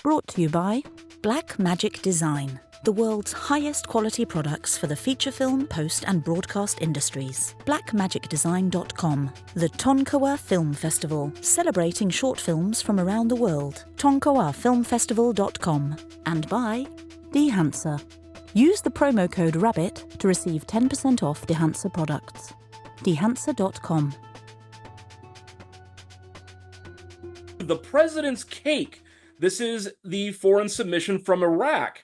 Brought to you by BlackMagic Design, the world's highest quality products for the feature film, post and broadcast industries. BlackMagicDesign.com, the Tonkawa Film Festival, celebrating short films from around the world. Tonkawafilmfestival.com. And by Dehancer. Use the promo code RABBIT to receive 10% off Dehancer products. Dehancer.com. The president's cake. This is the foreign submission from Iraq.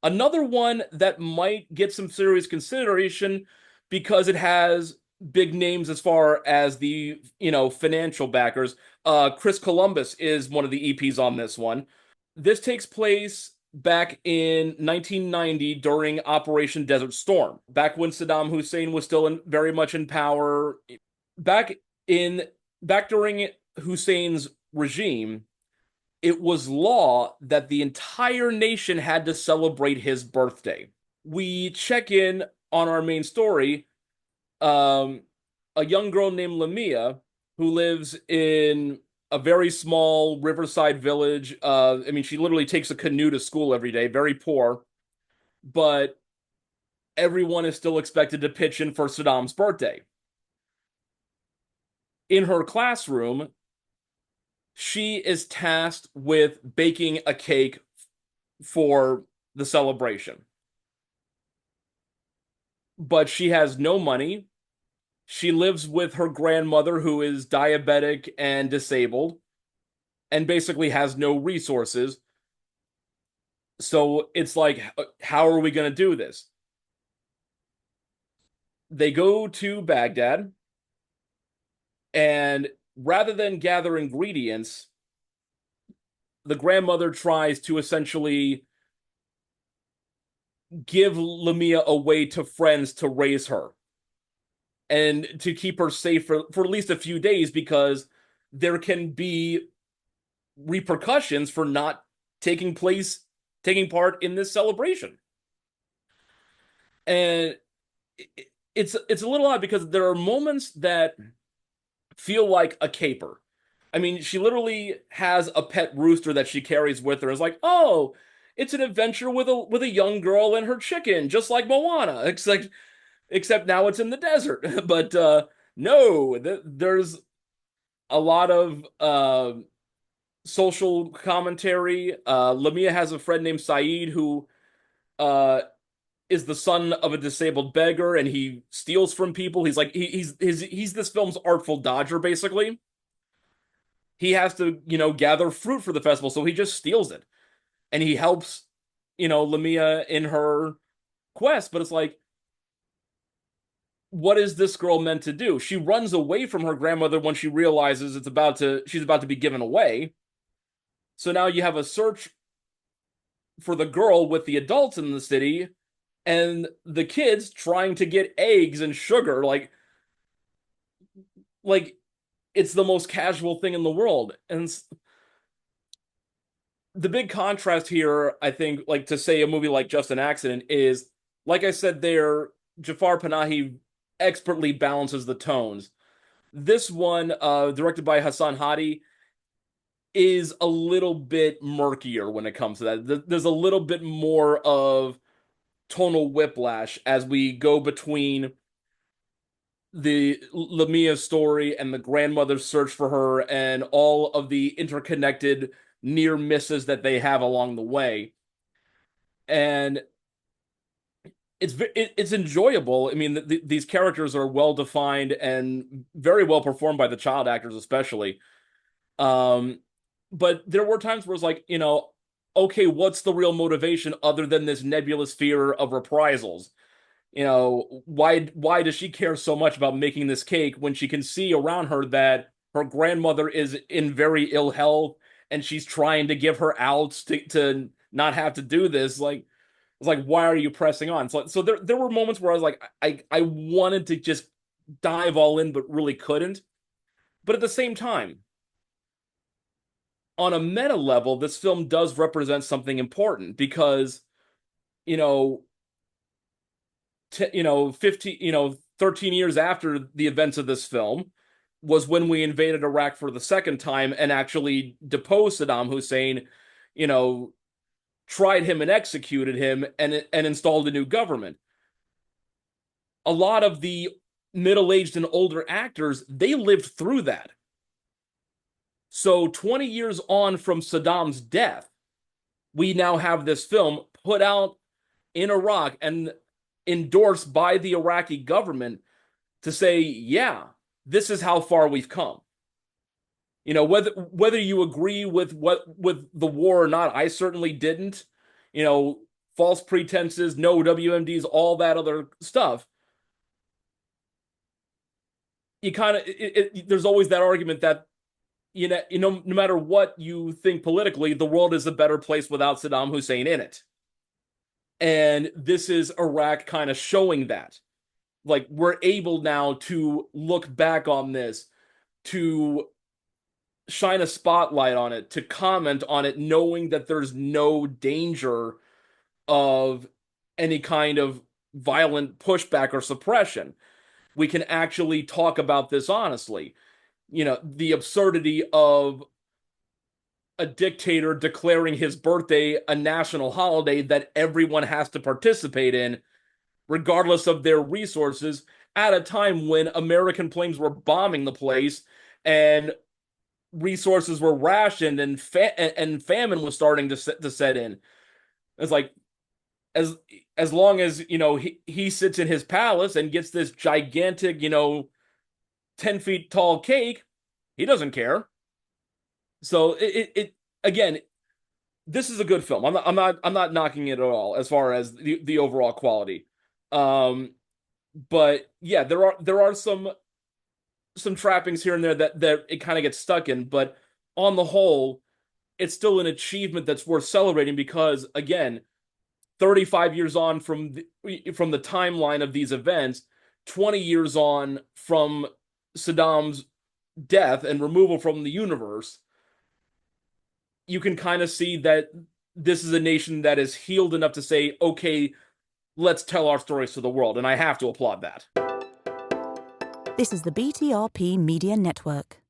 Another one that might get some serious consideration because it has big names as far as the, financial backers. Chris Columbus is one of the EPs on this one. This takes place back in 1990 during Operation Desert Storm, back when Saddam Hussein was still very much in power. Back during Hussein's regime, it was law that the entire nation had to celebrate his birthday. We check in on our main story, a young girl named Lamia who lives in a very small riverside village. She literally takes a canoe to school every day, very poor, but everyone is still expected to pitch in for Saddam's birthday. In her classroom, she is tasked with baking a cake for the celebration. But she has no money. She lives with her grandmother, who is diabetic and disabled, and basically has no resources. So it's like, how are we going to do this? They go to Baghdad, and rather than gather ingredients, the grandmother tries to essentially give Lamia away to friends to raise her and to keep her safe for at least a few days, because there can be repercussions for not taking part in this celebration. And it's a little odd because there are moments that feel like a caper. She literally has a pet rooster that she carries with her. It's like, oh, it's an adventure with a young girl and her chicken, just like Moana, except now it's in the desert. But no, there's a lot of social commentary. Lamia has a friend named Saeed who is the son of a disabled beggar, and he steals from people. He's like he's this film's Artful Dodger, basically. He has to, gather fruit for the festival, so he just steals it. And he helps, Lamia in her quest, but it's like, what is this girl meant to do? She runs away from her grandmother when she realizes she's about to be given away. So now you have a search for the girl with the adults in the city, and the kids trying to get eggs and sugar, like it's the most casual thing in the world. And the big contrast here, I think, like to say a movie like Just an Accident is, like I said there, Jafar Panahi expertly balances the tones. This one, directed by Hasan Hadi, is a little bit murkier when it comes to that. There's a little bit more of tonal whiplash as we go between the Lamia story and the grandmother's search for her and all of the interconnected near misses that they have along the way. And it's enjoyable. These characters are well defined and very well performed by the child actors, especially. But there were times where it's like, okay, what's the real motivation other than this nebulous fear of reprisals? Why does she care so much about making this cake when she can see around her that her grandmother is in very ill health and she's trying to give her outs to not have to do this? Like, it's like, why are you pressing on? So there were moments where I was like, I wanted to just dive all in, but really couldn't. But at the same time, on a meta level, this film does represent something important because, 15, 13 years after the events of this film, was when we invaded Iraq for the second time and actually deposed Saddam Hussein, you know, tried him and executed him and installed a new government. A lot of the middle-aged and older actors, they lived through that. So 20 years on from Saddam's death, we now have this film put out in Iraq and endorsed by the Iraqi government to say, yeah, this is how far we've come. You know, whether you agree with the war or not, I certainly didn't. You know, false pretenses, no WMDs, all that other stuff. You kind of there's always that argument that no matter what you think politically, the world is a better place without Saddam Hussein in it. And this is Iraq kind of showing that. Like, we're able now to look back on this, to shine a spotlight on it, to comment on it, knowing that there's no danger of any kind of violent pushback or suppression. We can actually talk about this honestly. You know, the absurdity of a dictator declaring his birthday a national holiday that everyone has to participate in, regardless of their resources, at a time when American planes were bombing the place and resources were rationed and famine was starting to set in. It's like, as long as, he sits in his palace and gets this gigantic, 10 feet tall cake, he doesn't care. So it again, this is a good film. I'm not knocking it at all as far as the overall quality. But yeah, there are some trappings here and there that it kind of gets stuck in, but on the whole, it's still an achievement that's worth celebrating because, again, 35 years on from the timeline of these events, 20 years on from Saddam's death and removal from the universe, you can kind of see that this is a nation that is healed enough to say, okay, let's tell our stories to the world. And I have to applaud that. This is the BTRP Media Network.